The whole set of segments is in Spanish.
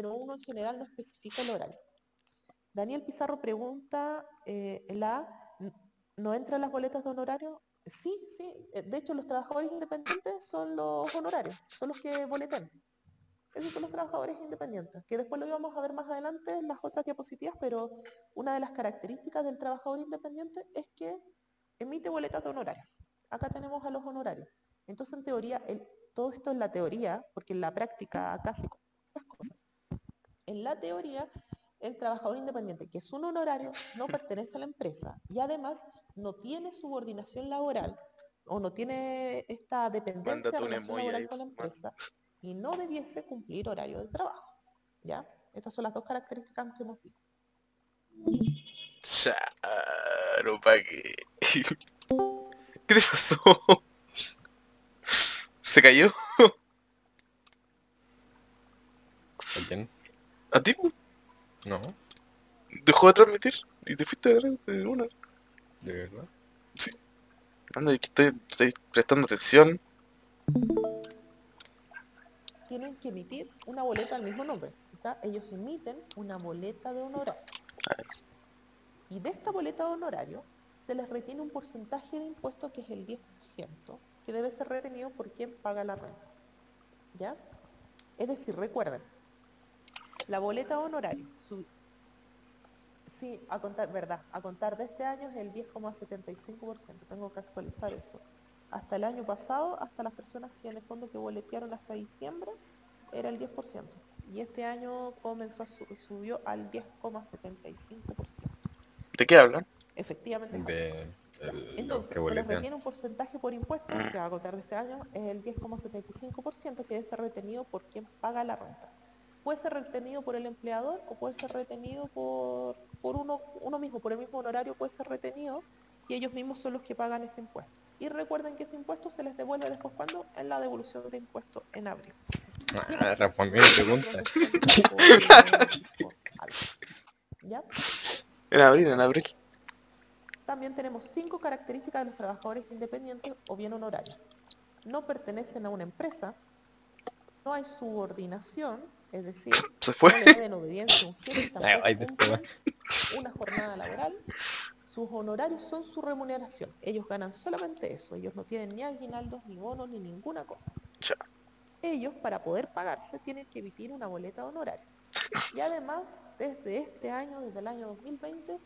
número 1 en general no especifica el horario. Daniel Pizarro pregunta, ¿no entran las boletas de honorario? Sí, de hecho los trabajadores independientes son los honorarios, son los que boletean. Esos son los trabajadores independientes, que después lo íbamos a ver más adelante en las otras diapositivas, pero una de las características del trabajador independiente es que emite boletas de honorario. Acá tenemos a los honorarios. Entonces, en teoría, todo esto es la teoría, porque en la práctica casi las cosas. En la teoría, el trabajador independiente, que es un honorario, no pertenece a la empresa y además no tiene subordinación laboral o no tiene esta dependencia de relación laboral con la empresa y no debiese cumplir horario de trabajo. ¿Ya? Estas son las dos características que hemos visto. Charo, ¿pa' qué? ¿Qué te pasó? ¿Se cayó? ¿A quién? ¿A ti? No, ¿Dejó de transmitir? ¿Y te fuiste de una? ¿de verdad? Sí. Anda, aquí estoy prestando atención. Tienen que emitir una boleta del mismo nombre. O sea, ellos emiten una boleta de honorario. Y de esta boleta de honorario se les retiene un porcentaje de impuesto que es el 10%, que debe ser retenido por quien paga la renta. ¿Ya? Es decir, recuerden, la boleta de honorario, sí, a contar de este año es el 10,75%, tengo que actualizar eso. Hasta el año pasado, hasta las personas que en el fondo que boletearon hasta diciembre, era el 10%. Y este año subió al 10,75%. ¿De qué hablan? Efectivamente. Entonces, que se les boletean. retiene un porcentaje por impuestos que va a contar de este año, es el 10,75%, que debe ser retenido por quien paga la renta. Puede ser retenido por el empleador o puede ser retenido por uno mismo, por el mismo honorario puede ser retenido y ellos mismos son los que pagan ese impuesto. Y recuerden que ese impuesto se les devuelve después cuando en la devolución de impuestos en abril. Respondí mi pregunta. ¿Ya? En abril. También tenemos 5 características de los trabajadores independientes o bien honorarios. No pertenecen a una empresa, no hay subordinación, es decir, no le deben obediencia a un jefe, tampoco cumplen una jornada laboral. Sus honorarios son su remuneración. Ellos ganan solamente eso. Ellos no tienen ni aguinaldos, ni bonos, ni ninguna cosa. Ya. Ellos, para poder pagarse, tienen que emitir una boleta de honorario. Y además, desde este año, desde el año 2020,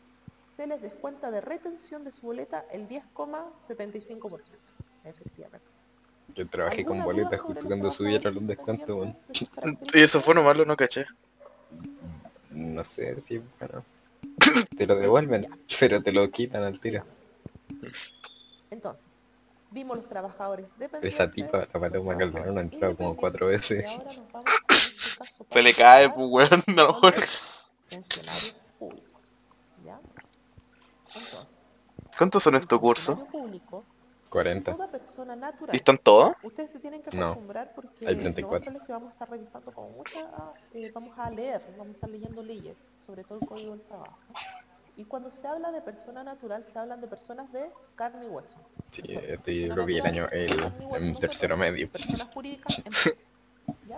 se les descuenta de retención de su boleta el 10,75%. Efectivamente. Yo trabajé con boletas justo cuando subieron los descuentos, bueno. ¿Y eso fue nomás, no caché? No sé si bueno. Te lo devuelven, pero te lo quitan al tiro. Entonces, vimos los trabajadores dependientes. Esa tipa, la Paloma Calderón, ha entrado como 4 veces. Ahora nos vamos a este caso se le cae, pues, weón, a lo mejor. Funcionarios públicos, ¿ya? Entonces, ¿cuántos son estos cursos? Público, 40. toda persona natural. ¿Y están todos? Ustedes se tienen que acostumbrar porque hay 34. lo que vamos a estar revisando con vamos a estar leyendo leyes, sobre todo el Código del Trabajo. Y cuando se habla de persona natural, se hablan de personas de carne y hueso. Sí, yo lo vi el año en tercero medio. Personas jurídicas, empresas. ¿Ya?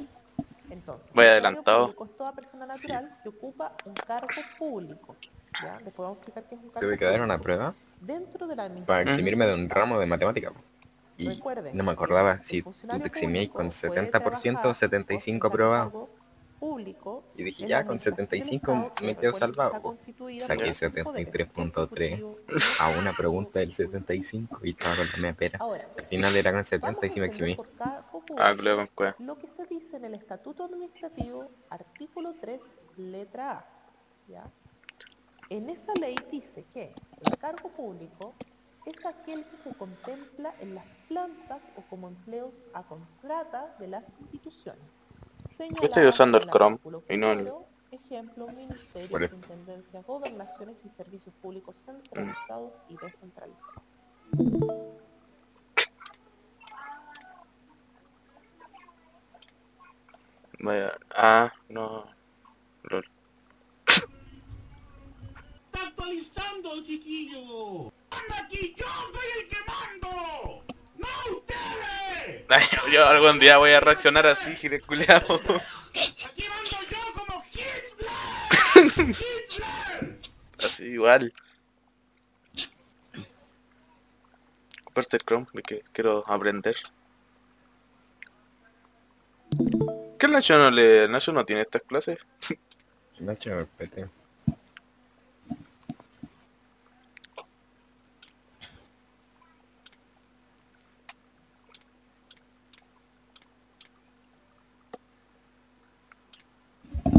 Entonces, voy adelantado. Público es toda persona natural que ocupa un cargo público. ¿Ya? Después vamos a explicar qué es un cargo Tuve que dar una prueba dentro de la para eximirme de un ramo de matemática. Y recuerden, no me acordaba si tú te eximías con 70% o 75% aprobado. Público, y dije, ya con 75 me quedo salvado. Saqué 73.3 a una pregunta del 75 y estaba con la media pera. Al final era con 70 y sí me eximí. Lo que se dice en el Estatuto Administrativo, artículo 3, letra A. ¿Ya? En esa ley dice que el cargo público es aquel que se contempla en las plantas o como empleos a contrata de las instituciones. Yo estoy usando el Chrome y no el... Ejemplo, ministerios, intendencias, gobernaciones y servicios públicos centralizados y descentralizados. Vaya, no. LOL. ¡Está actualizando, chiquillo! ¡Anda aquí! ¡Yo soy el que mando! ¡No ustedes! Ay, yo algún día voy a reaccionar así, gire culiao. Aquí mando yo como Así igual. Comparte el Chrome, de que quiero aprender. ¿Qué el Nacho Nacho no tiene estas clases? Nacho el PT.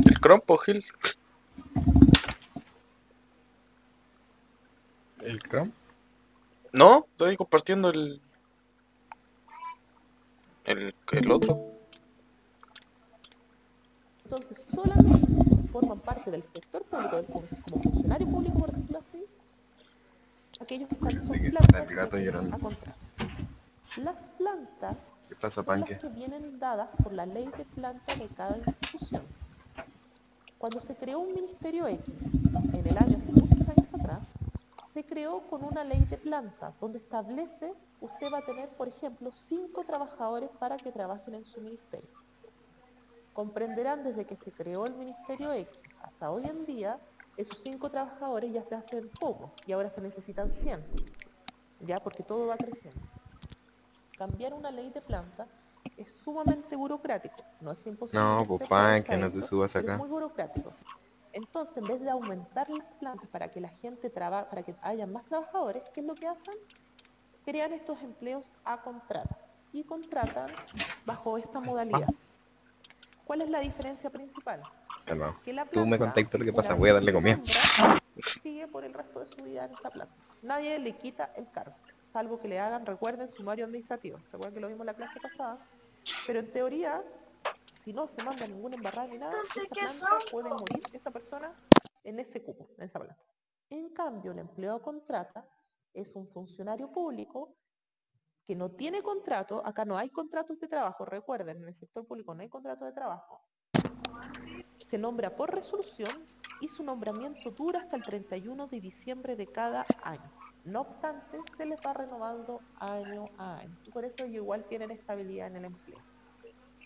¿El Chrome, po, Gil? ¿El Chrome? No, estoy compartiendo el otro. Entonces, solamente forman parte del sector público, como funcionario público, por decirlo así, aquellos que son plantas El gato llorando. a contrato. Las plantas ¿Qué pasa, son Panque? las que vienen dadas por la ley de planta de cada institución. Cuando se creó un ministerio X, en el año, hace muchos años atrás, se creó con una ley de planta, donde establece, usted va a tener, por ejemplo, 5 trabajadores para que trabajen en su ministerio. Comprenderán desde que se creó el ministerio X hasta hoy en día, esos 5 trabajadores ya se hacen pocos y ahora se necesitan 100, ya porque todo va creciendo. Cambiar una ley de planta es sumamente burocrático, no es imposible. No, usted papá, pueda que no usar te eso, subas pero acá. es muy burocrático. Entonces, en vez de aumentar las plantas para que la gente trabaje, para que haya más trabajadores, ¿qué es lo que hacen? Crean estos empleos a contrato y contratan bajo esta modalidad. ¿Cuál es la diferencia principal? Calma. Que la Tú me planta, contaste lo que pasa, una voy a vez darle que comida. nombra, sigue por el resto de su vida en esa planta. Nadie le quita el cargo, salvo que le hagan, recuerden, sumario administrativo. ¿Se acuerdan que lo vimos en la clase pasada? Pero en teoría, si no se manda ninguna embarrada ni nada, esa planta puede morir, esa persona, en ese cupo, en esa planta. En cambio, el empleado contrata es un funcionario público que no tiene contrato, acá no hay contratos de trabajo, recuerden, en el sector público no hay contrato de trabajo. Se nombra por resolución y su nombramiento dura hasta el 31 de diciembre de cada año. No obstante, se les va renovando año a año. Y por eso ellos igual tienen estabilidad en el empleo.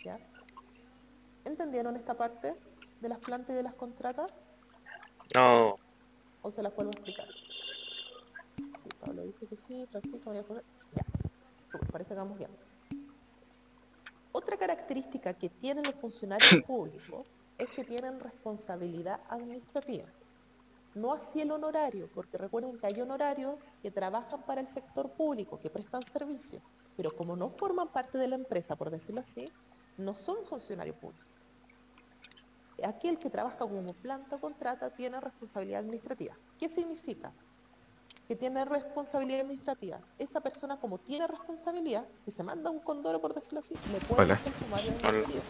¿Ya? ¿Entendieron esta parte de las plantas y de las contratas? No. ¿O se las vuelvo a explicar? Sí, Pablo dice que sí, Francisco, María José. Ya, súper, parece que vamos bien. Otra característica que tienen los funcionarios públicos es que tienen responsabilidad administrativa. No así el honorario, porque recuerden que hay honorarios que trabajan para el sector público, que prestan servicio, pero como no forman parte de la empresa, por decirlo así, no son funcionarios públicos. Aquel que trabaja como planta o contrata tiene responsabilidad administrativa. ¿Qué significa? Que tiene responsabilidad administrativa. Esa persona, como tiene responsabilidad, si se manda un condoro, por decirlo así, le pueden hacer sumario administrativo.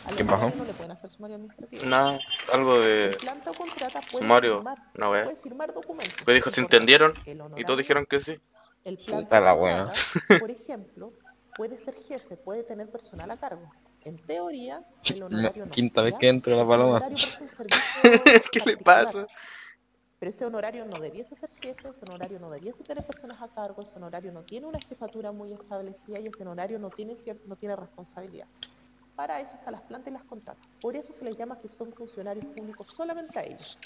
A los honorarios no le pueden hacer sumario administrativo. No, algo de El planta o contrata puede sumario. firmar, No, wea. puede firmar documentos. Me dijo, ¿se entendieron? Y todos dijeron que sí. El Puta planta la o wea. contrata, por ejemplo, puede ser jefe, puede tener personal a cargo. En teoría, el honorario no. Quinta vez ¿ya? que entro a la El paloma. honorario presta un servicio ¿Qué le particular. pasa? Pero ese honorario no debiese ser jefe, ese honorario no debiese tener personas a cargo, ese honorario no tiene una jefatura muy establecida y ese honorario no tiene responsabilidad. Para eso están las plantas y las contratas. Por eso se les llama que son funcionarios públicos solamente a ellos.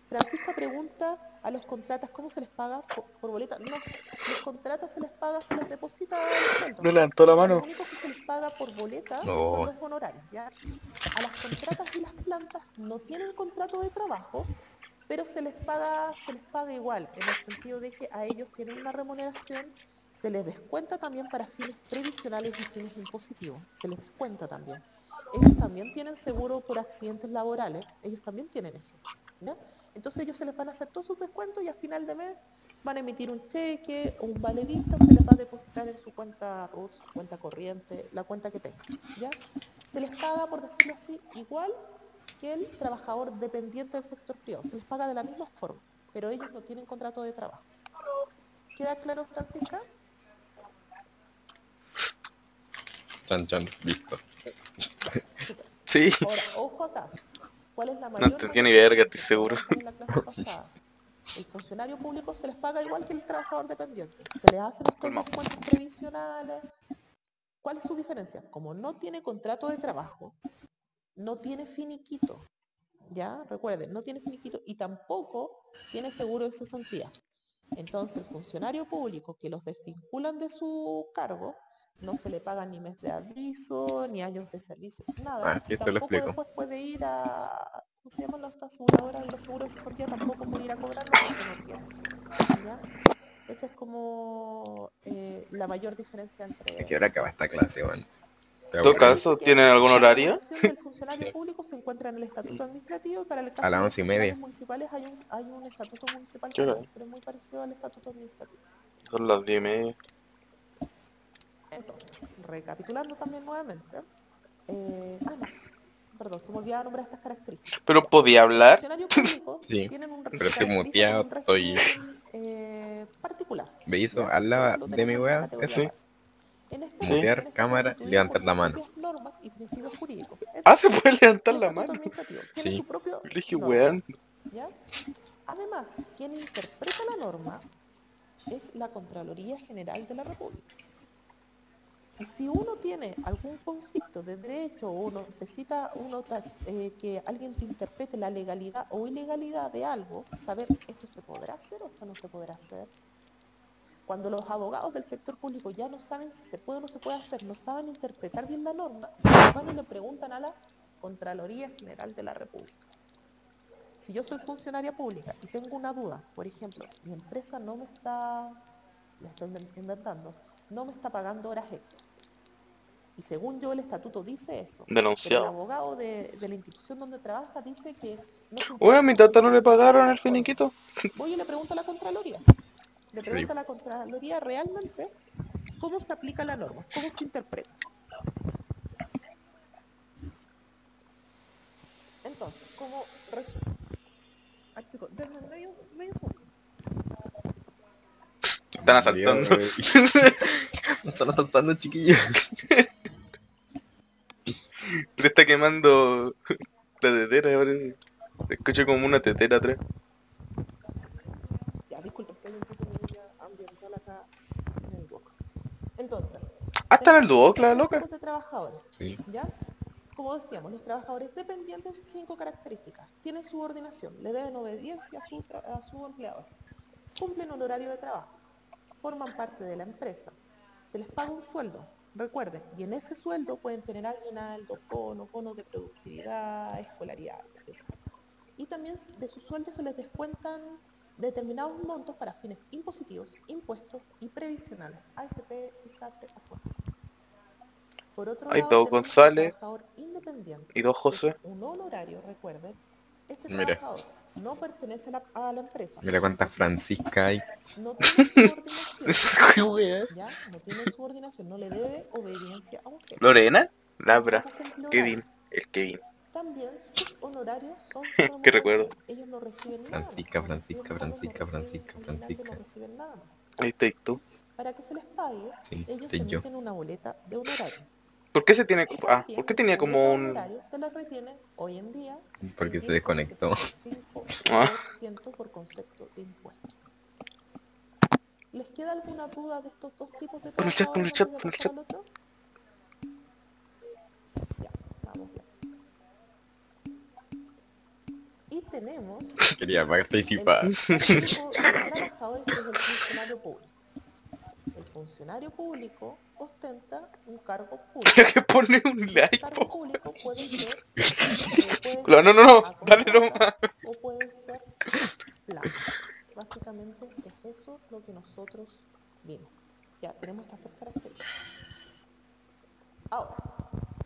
Francisca pregunta a los contratas cómo se les paga por boleta. No, los contratas se les paga, se les deposita el sueldo. No levantó la mano. Lo único que se les paga por boleta No. son los honorarios, ¿ya? A las contratas y las plantas no tienen contrato de trabajo, pero se les paga igual, en el sentido de que a ellos tienen una remuneración, se les descuenta también para fines previsionales y fines impositivos, se les descuenta también. Ellos también tienen seguro por accidentes laborales, ellos también tienen eso, ¿ya? Entonces ellos se les van a hacer todos sus descuentos y a final de mes van a emitir un cheque o un vale vista, se les va a depositar en su cuenta RUT, su cuenta corriente, la cuenta que tengan, ¿ya? Se les paga, por decirlo así, igual que el trabajador dependiente del sector privado. Se les paga de la misma forma, pero ellos no tienen contrato de trabajo. ¿Queda claro, Francisca? Chan, chan, listo. Sí. Ahora, ojo acá. ¿Cuál es la mayor? No entendí ni verga, estoy seguro. En la clase pasada. El funcionario público se les paga igual que el trabajador dependiente. Se les hacen estos descuentos previsionales. ¿Cuál es su diferencia? Como no tiene contrato de trabajo, no tiene finiquito. Ya, recuerden, no tiene finiquito y tampoco tiene seguro de cesantía. Entonces, el funcionario público que los desvinculan de su cargo, no se le paga ni mes de aviso, ni años de servicio, nada. Ah, sí, Y esto lo tampoco explico. después puede ir a, ¿cómo se llaman las aseguradoras? Los seguros de cesantía tampoco puede ir a cobrarlo porque no tiene. ¿Ya? Esa es como la mayor diferencia ¿A entre... qué hora acaba esta clase, man? ¿Te En todo aburrí? caso, ¿tienen algún La horario? regulación del funcionario Sí. público se encuentra en el estatuto administrativo y para el A caso las de los 11:30. funcionarios municipales hay un estatuto municipal ¿Qué hora también, pero es muy parecido al estatuto administrativo. Son las 10:30. Entonces, recapitulando también nuevamente, no, perdón, se me olvidaba nombrar estas características. ¿Pero Ya. podía Los hablar? funcionarios públicos Sí, tienen un, pero estoy caracterizan muteado, un estoy... régimen particular. ¿Veis eso? ¿Ya? Al Por lado eso lo de tenemos mi en una wea, categoría Sí. aparte. En este Sí. mutear, régimen está cámara, constituido levantar por la sus mano. propias normas y principios jurídicos. Es Ah, se decir, puede levantar el la estatuto mano. administrativo tiene Sí. su propio Le dije, norma, weón. ¿ya? Además, quien interpreta la norma es la Contraloría General de la República. Y si uno tiene algún conflicto de derecho o uno necesita que alguien te interprete la legalidad o ilegalidad de algo, saber esto se podrá hacer o esto no se podrá hacer. Cuando los abogados del sector público ya no saben si se puede o no se puede hacer, no saben interpretar bien la norma, van y le preguntan a la Contraloría General de la República. Si yo soy funcionaria pública y tengo una duda, por ejemplo, mi empresa no me está, la estoy inventando, no me está pagando horas extras. Y según yo el estatuto dice eso, pero el Denunciado. abogado de la institución donde trabaja dice que no se Oye, a mi tata no le pagaron el finiquito. Voy y le pregunto a la Contraloría. Le pregunto a la Contraloría realmente cómo se aplica la norma, cómo se interpreta. Entonces, como resumen. Ah, chicos, denme medio segundo. Están asaltando. Me están asaltando, chiquillos. Le está quemando la tetera, parece. Se escucha como una tetera atrás. Ya, disculpa, estoy un poco ambiental acá en el Duoc. Entonces, Ah, está en el Duoc, la loca. tipos de trabajadores, Sí. ¿ya? Como decíamos, los trabajadores dependientes de 5 características. Tienen subordinación, le deben obediencia a su empleador. Cumplen un horario de trabajo, forman parte de la empresa, se les paga un sueldo, recuerden, y en ese sueldo pueden tener aguinaldo, bonos de productividad, escolaridad, etc. Y también de su sueldo se les descuentan determinados montos para fines impositivos, impuestos y previsionales, AFP, ISAPRE, AFORES. Por otro Hay lado, dos tenemos González un trabajador independiente, y dos José. es un honorario, recuerden. Este Mira. trabajador no pertenece a la empresa. Mira cuántas Francisca hay. No tiene subordinación. Qué wea. ¿Ya? No tiene subordinación, no le debe obediencia a un jefe. Lorena, Labra, Tampoco cumple Kevin, horario. el Kevin. También sus honorarios son Qué recuerdo. ellos no reciben Francisca, nada más. Francisca, Ellos Francisca, no Francisca, reciben aguinaldo, Francisca. no reciben nada más. Ahí estás tú. Para que se les pague, Sí, ellos estoy yo. emiten una boleta de honorario. ¿Por qué se tiene? Y Ah, también ¿por qué esa tenía boleta como de un? honorario se les retiene hoy en día Porque el se desconectó. 10,75% por concepto de impuestos. ¿Les queda alguna duda de estos dos tipos de Pon el chat, pon el trabajadores chat, antes de pon el pasar al otro? Ya, vamos bien. Y tenemos Quería participar. el tipo de trabajadores que es el funcionario público. El funcionario público ostenta un cargo público. Creo que pone un El like, cargo po. público puede ser, No, no, a dale contrata nomás. o puede ser plano. Básicamente es eso lo que nosotros vimos. Ya tenemos estas tres características. Ahora,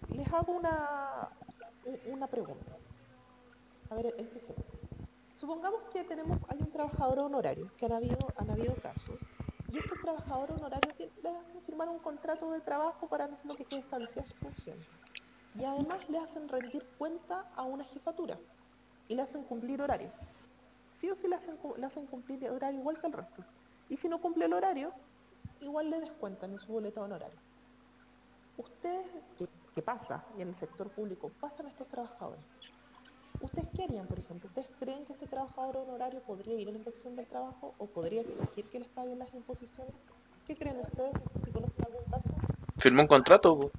les hago una pregunta. A ver, empecemos. Supongamos que hay un trabajador honorario, que han habido casos, y este trabajador honorario le hacen firmar un contrato de trabajo para lo que quede establecida su función. Y además le hacen rendir cuenta a una jefatura y le hacen cumplir horario. Sí o sí le hacen cumplir el horario igual que el resto. Y si no cumple el horario, igual le descuentan en su boleta de honorario. ¿Ustedes qué pasa? Y en el sector público pasan estos trabajadores. ¿Ustedes qué harían, por ejemplo? ¿Ustedes creen que este trabajador honorario podría ir a la inspección del trabajo o podría exigir que les paguen las imposiciones? ¿Qué creen ustedes? Si conocen algún caso, Firmó un contrato, po.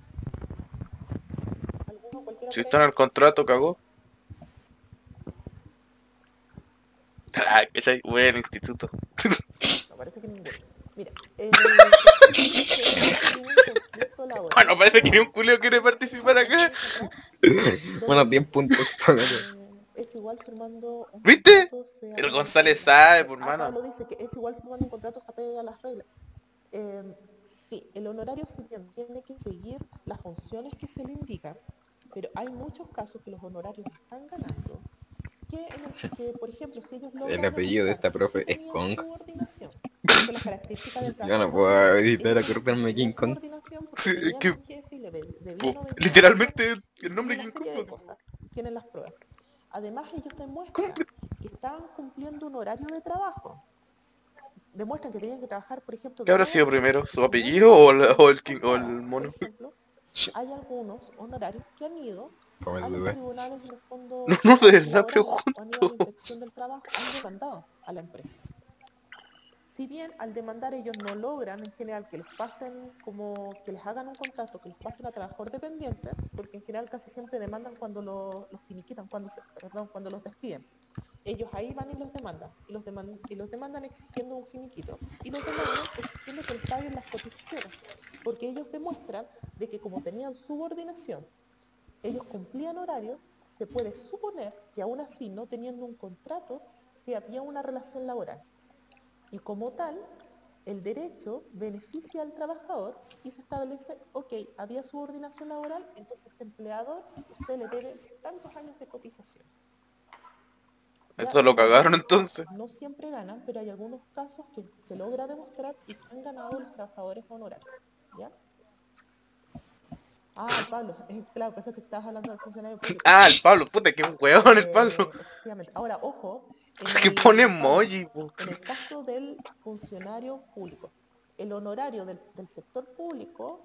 alguno, cualquiera Si por está en ahí. el contrato, cagó. Ah, ¿cachai? Voy al instituto. No, parece que ninguno. Mira, el sector un conflicto laboral. Bueno, parece que ni un culio quiere participar acá. Bueno, 10 puntos. Es igual firmando un ¿Viste? contrato, sea El una González regla. sabe, por mano. Pablo dice que es igual firmando un contrato, se apega a las reglas. Sí, el honorario sí bien tiene que seguir las funciones que se le indican, pero hay muchos casos que los honorarios están ganando, que por ejemplo, si ellos logran El apellido de esta demostrar profe que sí es tenían Kong. subordinación, porque las características del Yo trabajo no no puedo cambian, evitar ellos acordarme de King tenían Kong. subordinación porque Sí, es tenían que, un jefe y le debían obedecer, literalmente el y nombre una King serie de Kong. cosas, tienen las pruebas. Además, ellos ¿Cómo? demuestran que estaban cumpliendo un horario de trabajo, demuestran que tenían que trabajar, por ejemplo, ¿Qué de habrá 9 a sido 5, primero? y ¿Su si no apellido llegaban a o el, cumplir King, con o el trabajo, por mono? ejemplo, hay algunos honorarios que han ido Como el a los bebé. tribunales en el No, fondo no, de verdad laborales o han ido a la pregunto. inspección del trabajo, han demandado a la empresa. Si bien al demandar ellos no logran en general que los pasen como que les hagan un contrato, que los pasen a trabajador dependiente, porque en general casi siempre demandan cuando los finiquitan, cuando los despiden. Ellos ahí van y los demandan, y los demandan exigiendo un finiquito, y los demandan exigiendo que les paguen las cotizaciones, porque ellos demuestran de que como tenían subordinación, ellos cumplían horario, se puede suponer que aún así, no teniendo un contrato, si había una relación laboral. Y como tal, el derecho beneficia al trabajador y se establece, ok, había subordinación laboral, entonces este empleador, usted le debe tantos años de cotizaciones. Ya, Esto lo sin cagaron embargo, entonces. no siempre ganan, pero hay algunos casos que se logra demostrar y que han ganado los trabajadores honorarios. ¿Ya? Ah, el Pablo, claro, pensaste que estabas hablando del funcionario público. Ah, el Pablo, puta, que un weón el Pablo. Efectivamente. Ahora, ojo, Que pone Pablo, emoji, po. en el caso del funcionario público, el honorario del sector público,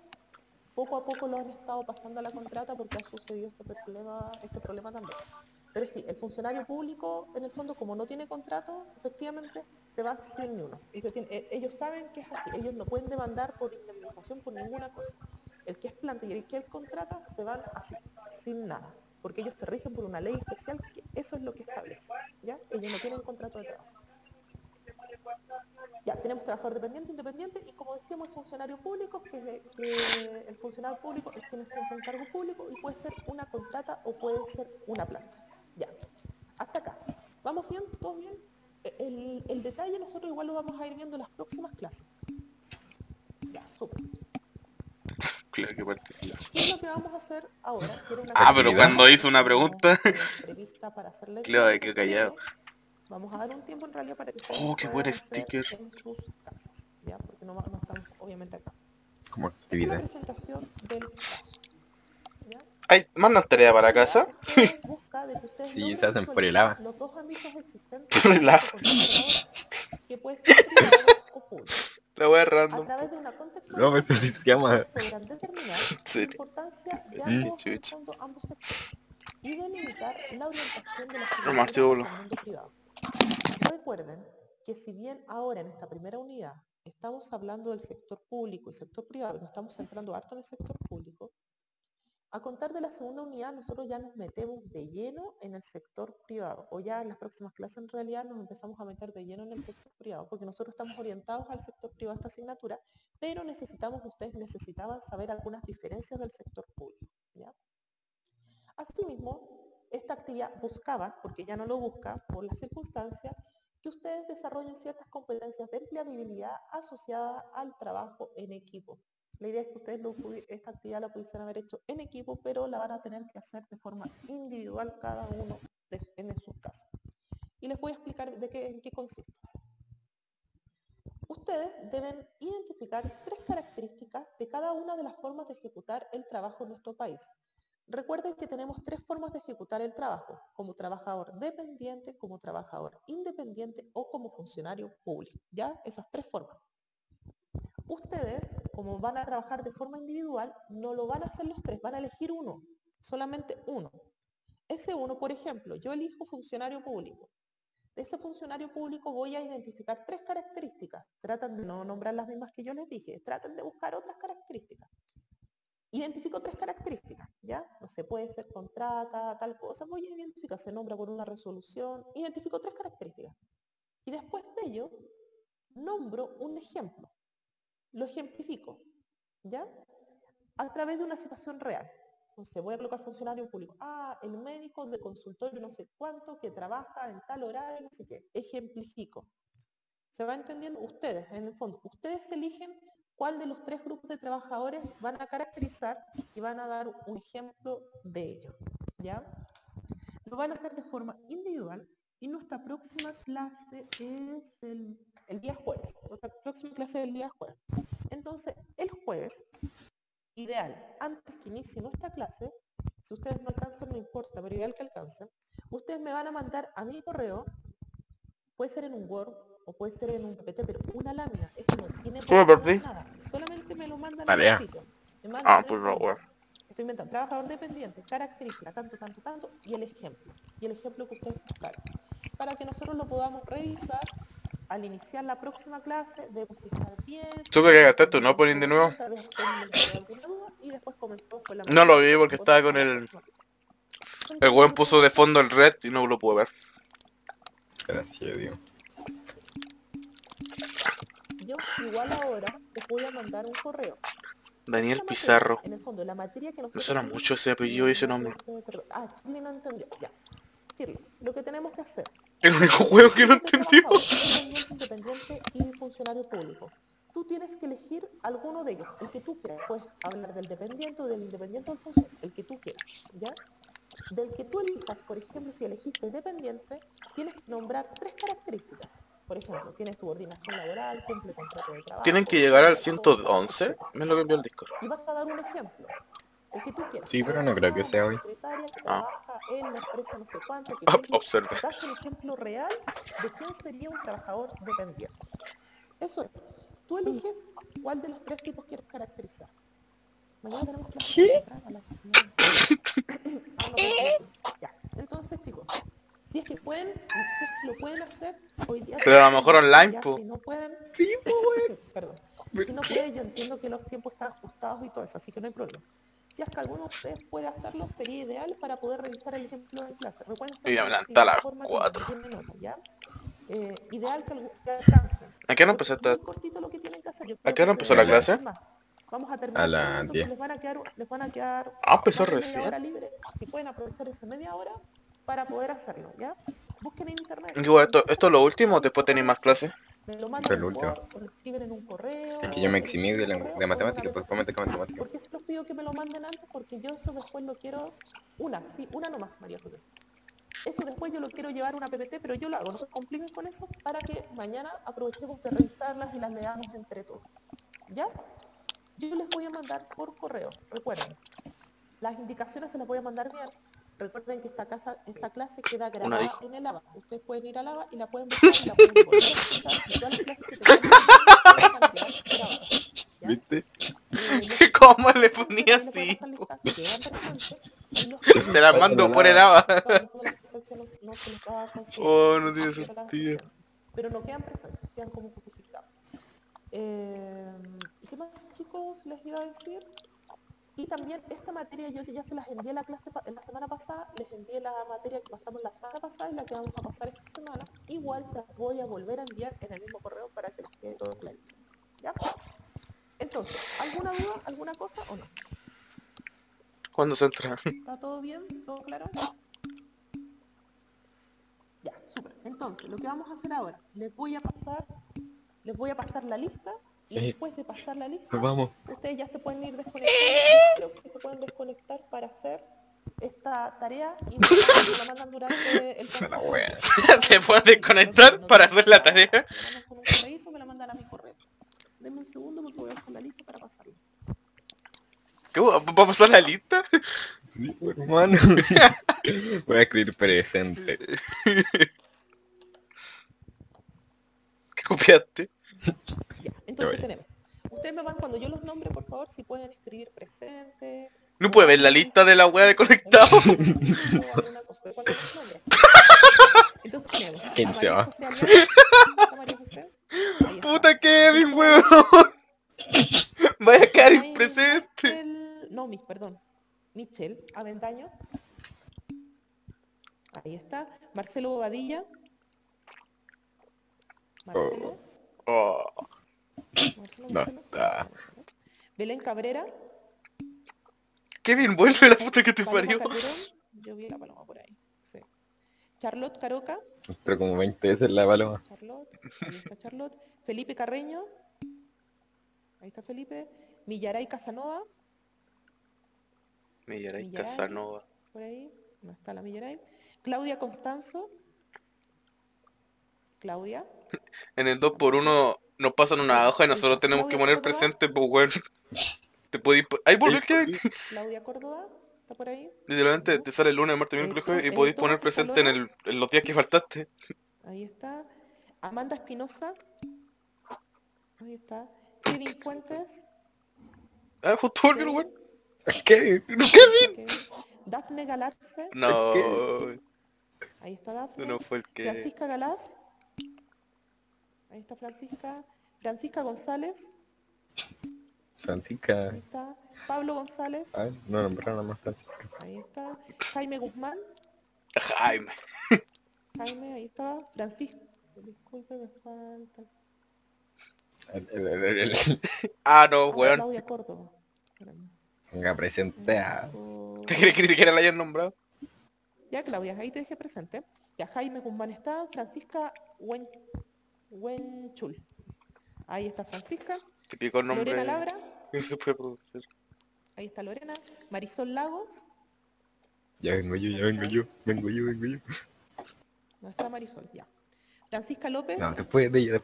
poco a poco lo han estado pasando a la contrata porque ha sucedido este problema también. Pero sí, el funcionario público, en el fondo, como no tiene contrato, efectivamente, se va sin ni uno. Ellos saben que es así. Ellos no pueden demandar por indemnización por ninguna cosa. El que es planta y el que contrata se van así, sin nada. Porque ellos se rigen por una ley especial que eso es lo que establece. ¿Ya? Ellos no tienen contrato de trabajo. Ya, tenemos trabajador dependiente, independiente, y como decíamos, el funcionario público, que el funcionario público es quien está en un cargo público y puede ser una contrata o puede ser una planta. Ya, hasta acá. ¿Vamos bien? ¿Todo bien? El detalle nosotros igual lo vamos a ir viendo en las próximas clases. Ya, súper. Claro que participa. ¿Qué es lo que vamos a hacer ahora? Que era una Ah, pero Actividad. cuando hizo una pregunta. prevista para hacerle Claro, clase, que callado. pero vamos a dar un tiempo en realidad para que ustedes Oh, qué puedan buen hacer sticker. en sus casas, ¿ya? Porque no estamos obviamente acá. Como Esta es la actividad. presentación del caso. ¿Ya? Ay, ¿mandan tarea para casa? Busca de que ustedes Sí, logren se hacen por el visualizar ABA. los dos ámbitos existentes Por de el este ABA. contrato laboral, que puede ser privado o público. La wea A random. través de una No, contextualización, pero así se llama. ustedes podrán determinar En la serio. importancia de Mm. ambos, en el Chucha. fondo, ambos sectores y delimitar la orientación de la No asignatura marcho, boludo. hacia el mundo privado. Recuerden que si bien ahora en esta primera unidad estamos hablando del sector público y sector privado, nos estamos centrando harto en el sector público, a contar de la segunda unidad nosotros ya nos metemos de lleno en el sector privado, o ya en las próximas clases en realidad nos empezamos a meter de lleno en el sector privado, porque nosotros estamos orientados al sector privado esta asignatura, pero ustedes necesitaban saber algunas diferencias del sector público, ¿ya? Asimismo, esta actividad buscaba, porque ya no lo busca por las circunstancias, que ustedes desarrollen ciertas competencias de empleabilidad asociadas al trabajo en equipo. La idea es que ustedes esta actividad la pudiesen haber hecho en equipo, pero la van a tener que hacer de forma individual cada uno en sus casas. Y les voy a explicar en qué consiste. Ustedes deben identificar 3 características de cada una de las formas de ejecutar el trabajo en nuestro país. Recuerden que tenemos 3 formas de ejecutar el trabajo, como trabajador dependiente, como trabajador independiente o como funcionario público. ¿Ya? Esas 3 formas. Ustedes, como van a trabajar de forma individual, no lo van a hacer los 3, van a elegir uno, solamente uno. Ese uno, por ejemplo, yo elijo funcionario público. De ese funcionario público voy a identificar 3 características. Tratan de no nombrar las mismas que yo les dije, traten de buscar otras características. Identifico 3 características, ¿ya? No se puede ser contrata, tal cosa, voy a identificar, se nombra por una resolución, identifico 3 características. Y después de ello, nombro un ejemplo. Lo ejemplifico, ¿ya? A través de una situación real. Entonces, voy a colocar funcionario público. Ah, el médico de consultorio no sé cuánto que trabaja en tal horario, no sé qué. Ejemplifico. ¿Se va entendiendo? Ustedes, en el fondo, ustedes eligen cuál de los 3 grupos de trabajadores van a caracterizar y van a dar un ejemplo de ello, ¿ya? Lo van a hacer de forma individual y nuestra próxima clase es el día jueves. Nuestra próxima clase es el día jueves. Entonces, el jueves, ideal, antes que inicie nuestra clase, si ustedes no alcanzan, no importa, pero ideal que alcancen, ustedes me van a mandar a mi correo, puede ser en un Word o puede ser en un PPT, pero una lámina, esto no tiene ¿Tú me por perdí? nada, solamente me lo mandan en Tarea. escrito. Me mandan Ah, en pues el no, correo. weón. Estoy inventando, trabajador dependiente, característica, tanto, tanto, tanto, y el ejemplo que ustedes buscaron, para que nosotros lo podamos revisar al iniciar la próxima clase, vemos si está bien, si Supe que gastaste un entendimos opening de todo nuevo. bien, tal vez tenemos alguna duda, y después comenzamos con la No lo vi materia porque estaba con a la el... próxima clase. El weón puso de fondo el red y no lo pude ver. Gracias, Dios. Yo igual ahora les voy a mandar un correo. Daniel Esta materia, Pizarro. en el fondo, la materia que Me nosotros suena vimos, mucho ese apellido y ese nombre. perdón. Ah, Shirley no entendió, ya. Shirley, lo que tenemos que hacer. El único Tenemos juego 3 que no tipos de entendió. trabajadores, dependiente, independiente y funcionario público. Tú tienes que elegir alguno de ellos, el que tú quieras. Puedes hablar del dependiente o del independiente o del funcionario, el que tú quieras, ¿ya? Del que tú elijas, por ejemplo, si elegiste el dependiente, tienes que nombrar 3 características. Por ejemplo, tienes subordinación laboral, cumple contrato de Tienen trabajo, que llegar al cumple cosas, 111. etc. Me lo que envió el Discord. Y vas a dar un ejemplo, el que tú quieras. Sí, Puede pero no ser, creo que la sea hoy. secretaria que Ah, trabaja en la empresa no sé cuánto, que cumple. observe. Das un ejemplo real de quién sería un trabajador dependiente. Eso es. Tú eliges cuál de los 3 tipos quieres caracterizar. Mañana tenemos clases tan temprano, a las 8:30. Ah, no, ya. Entonces, chicos, si es que lo pueden hacer, hoy día Pero a lo tienen mejor tiempo, online, ya, po. si no pueden, Sí, pues, perdón, si no pueden, yo entiendo que los tiempos están ajustados y todo eso, así que no hay problema. Si es que alguno de ustedes puede hacerlo, sería ideal para poder revisar el ejemplo en clase. Recuerden, esta Y es me una adelanta a actividad las formativa, no 4. tiene nota, ¿ya? Ideal que alcancen, ¿A qué hora porque es empezaste? muy cortito lo que tienen que hacer. Yo ¿A creo qué que hora se empezó la demoran, clase? es más, vamos a a terminar pronto, las entonces 10. les van a quedar Ah, empezó más de media recién. hora libre, si pueden aprovechar esa media hora para poder hacerlo, ¿ya? Busquen en internet, Digo, ¿esto empiecen es a lo hacer último o todo después esto para tenéis más clases? después me lo Esto mandan es en lo último. Word o lo escriben en un correo, Es que yo me o lo eximí escriben de, en un correo de o en una matemáticas, pues fue PPT. matemáticas. ¿Por qué se los pido que me lo manden antes? Porque yo eso después lo quiero, una nomás, María José. Eso después yo lo quiero llevar a una PPT, pero yo lo hago, no se compliquen con eso, para que mañana aprovechemos de revisarlas y las leamos entre todos. ¿Ya? Yo les voy a mandar por correo, recuerden. Las indicaciones se las voy a mandar bien. Recuerden que esta clase queda Una grabada dijo. en el AVA. Ustedes pueden ir al AVA y la pueden buscar y la pueden volver a escuchar. Y todas las clases que tengamos mañana van a quedar grabadas. ¿Ya? ¿Viste? ¿Cómo le Eso, ponía usted también le puede así? pasar lista, quedan presentes. Y los que no Te la quedan, mando por el lado. lava. claro, en el fondo la asistencia no se les va a considerar. Oh, No no se tiene considera la sentido. asistencia. Pero no quedan presentes, quedan como justificados. ¿Y qué más, chicos, les iba a decir? Y también esta materia yo ya se las envié la semana pasada, les envié la materia que pasamos la semana pasada y la que vamos a pasar esta semana. Igual se las voy a volver a enviar en el mismo correo para que les quede todo clarito. ¿Ya? Entonces, ¿alguna duda, alguna cosa o no? ¿Cuándo se entra? ¿Está todo bien? ¿Todo claro? Ya, súper. Entonces, lo que vamos a hacer ahora, les voy a pasar la lista y después de pasar la lista, Vamos. ustedes ya se pueden ir desconectando. Yo creo que se pueden desconectar para hacer esta tarea y me la mandan durante el La transcurso wea. del día. ¿Se puede desconectar para hacer la tarea? Me la mandan con un correíto, me la mandan a mi correo. Denme un segundo porque voy a buscar la lista para pasarla. ¿Qué? ¿Va a pasar la lista? Sí, hermano. Voy a escribir presente. ¿Qué copiaste? Ya, entonces vaya. tenemos. Ustedes me van, cuando yo los nombre, por favor, si pueden escribir presente. ¿No puede ver la lista de la wea de conectado? O alguna cosa, pero cuando los nombre. Entonces tenemos a ¿Quién se María va? José Alonso. ¿Está María José? Ahí está. Puta Kevin, Está weón. Vaya a quedar Hay impresente. perdón. Michelle Avendaño. Ahí está. Marcelo Bobadilla. Marcelo. Oh, Marcelo, No Marcelo. está. Marcelo. Belén Cabrera. Kevin, vuelve la puta que te Paloma parió. Calderón. Yo vi la paloma por ahí. Sí. Charlotte Caroca. Pero como 20 veces la paloma. Charlotte. Ahí está Charlotte. Felipe Carreño. Ahí está Felipe. Millaray Casanova. Millaray Millaray. Casanova. Por ahí. No está la Millaray. Claudia Constanzo. Claudia. En el 2x1 nos pasan una hoja y nosotros tenemos que poner presente, pues weón. Te podís... Ahí volvió el Kevin. Claudia Córdoba. ¿Está por ahí? Literalmente te sale el lunes, martes, miércoles, jueves y podéis poner presente en los días que faltaste. Ahí está. Amanda Espinosa. Ahí está. Kevin Fuentes. Ah, justo volvió el weón. Kevin. Kevin. Dafne Galarce. No, Ahí está Dafne. no fue el que... Francisca Galás. Ahí está Francisca. Francisca González. Francisca. Ahí está. Pablo González. Ay, no nombraron a más Francisca. Ahí está. Jaime Guzmán. Jaime. Jaime, ahí está. Francisco. Disculpe, me falta. Ah, no, weón. Claudia Córdoba. Espérame. Venga, presente a... ¿Te crees que ni siquiera la hayan nombrado? Ya, Claudia, ahí te dejé presente. Ya, Jaime Guzmán está. Francisca Wenchul. Ahí está Francisca. Típico nombre. Lorena Labra. No se puede producir. Ahí está Lorena. Marisol Lagos. Ya vengo yo. No está Marisol, ya. Francisca López. No, después de ella.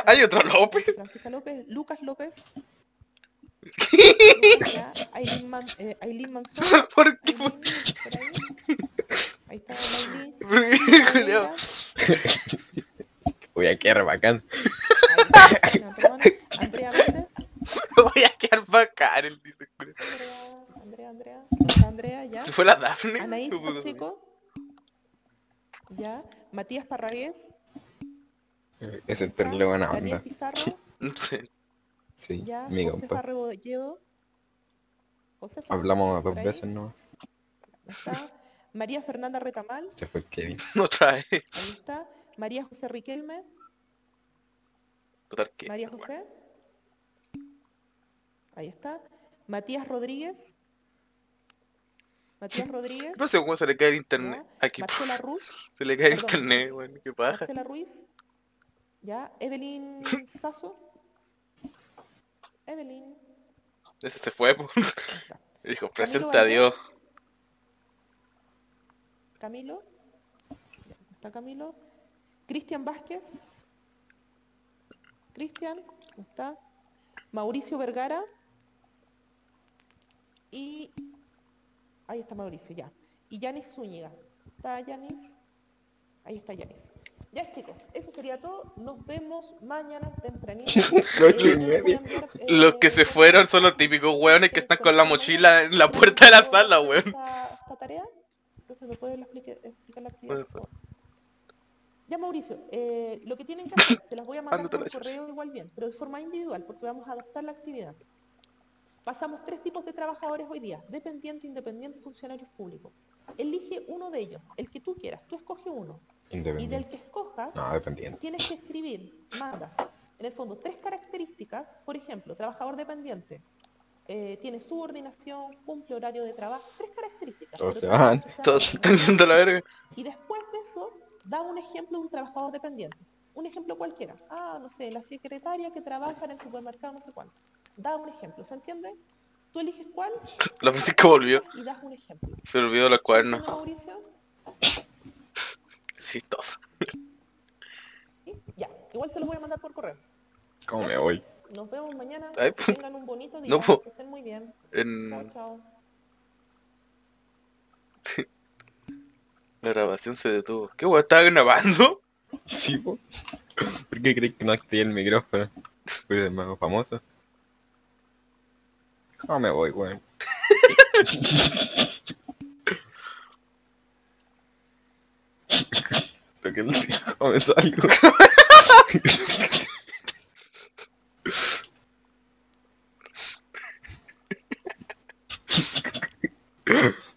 ¿Hay otro López? Francisca López. Lucas López. Lucas, ya. Aileen Manzón. ¿Por qué? Aileen, por ahí. Ahí está Aileen. Julio. Voy a quedar bacán. Andrea Méndez. Voy a quedar bacán el dice. Andrea. No está Andrea, ya. ¿Se fue la Dafne? Anaís Pacheco. Ya. Matías Parragués. Ese terrible buena Daniel onda. Pizarro. No sé. Sí, Ya. mi Josefa compa. Rebolledo. Josefa. Hablamos por 2 ahí. veces, ¿no? Está María Fernanda Retamal. Se fue el Kevin. Otra vez. Ahí está. María José Riquelme. Total que... María José. Ahí está. Matías Rodríguez. Matías Rodríguez. No sé cómo se le cae el internet. Ya. Aquí. Marcela Ruiz. Se le cae el Perdón, internet, Ruiz. weón. ¿Qué paja? Marcela Ruiz. Ya. Evelyn Sasso. Evelyn. Ese se fue, pues. Ahí está. Dijo, Camilo presente a Valdés. Dios. Camilo. Ya, no está Camilo. Cristian Vázquez. Cristian. No está. Mauricio Vergara. Y... Ahí está Mauricio, ya. Y Yanis Zúñiga. ¿Está Yanis? Ahí está Yanis. Ya, chicos, eso sería todo. Nos vemos mañana tempranito. 8:30. Los que se fueron son los típicos weones que están con la mochila en la puerta de la sala, weón. Esta tarea. Entonces, ¿me puedes explicar la actividad, por favor? Ya, Mauricio, lo que tienen que hacer, se las voy a mandar Ándate por la chucha. correo igual bien, pero de forma individual, porque vamos a adaptar la actividad. Pasamos 3 tipos de trabajadores hoy día: dependiente, independiente, funcionarios públicos. Elige uno de ellos, el que tú quieras, tú escoge uno. Y del Independiente. que escojas, No, dependiente. tienes que escribir, mandas, en el fondo, 3 características. Por ejemplo, trabajador dependiente, tiene subordinación, cumple horario de trabajo, 3 características. Todos pero se todas van. que sean Todos están yendo a la verga. y después de eso, da un ejemplo de un trabajador dependiente. Un ejemplo cualquiera. Ah, no sé, la secretaria que trabaja en el supermercado, no sé cuánto. Da un ejemplo, ¿se entiende? Tú eliges cuál La Francisca volvió. y das un ejemplo. Se olvidó los ¿Se cuadernos. entiende, Mauricio? Chistoso. ¿Sí? Ya, igual se los voy a mandar por correo. ¿Cómo me voy? Nos vemos mañana. Ay, Que tengan un bonito día. no, po. Que estén muy bien. En Chao, chao. la grabación se detuvo. ¿Qué weón estaba grabando? Sí, po. ¿Por qué crees que no activé el micrófono? Fui de más famoso. ¿Cómo me voy, weón? Lo que no dijo, ¿cómo me salgo?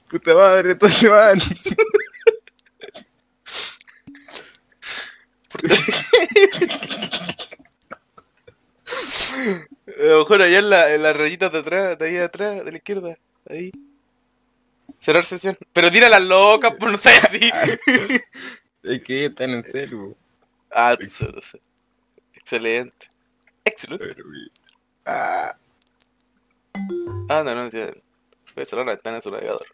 Puta madre, todos se van. ¿Por qué? A lo mejor allá en las rayitas de atrás, de ahí atrás, de la izquierda. Ahí. Cerrar sesión. Pero tira las locas, pues no sé si. Es que están en celu. Ah, solo sé. Excelente. Excelente. Ah. Ah, no, ya. Voy a cerrar la ventana de su navegador.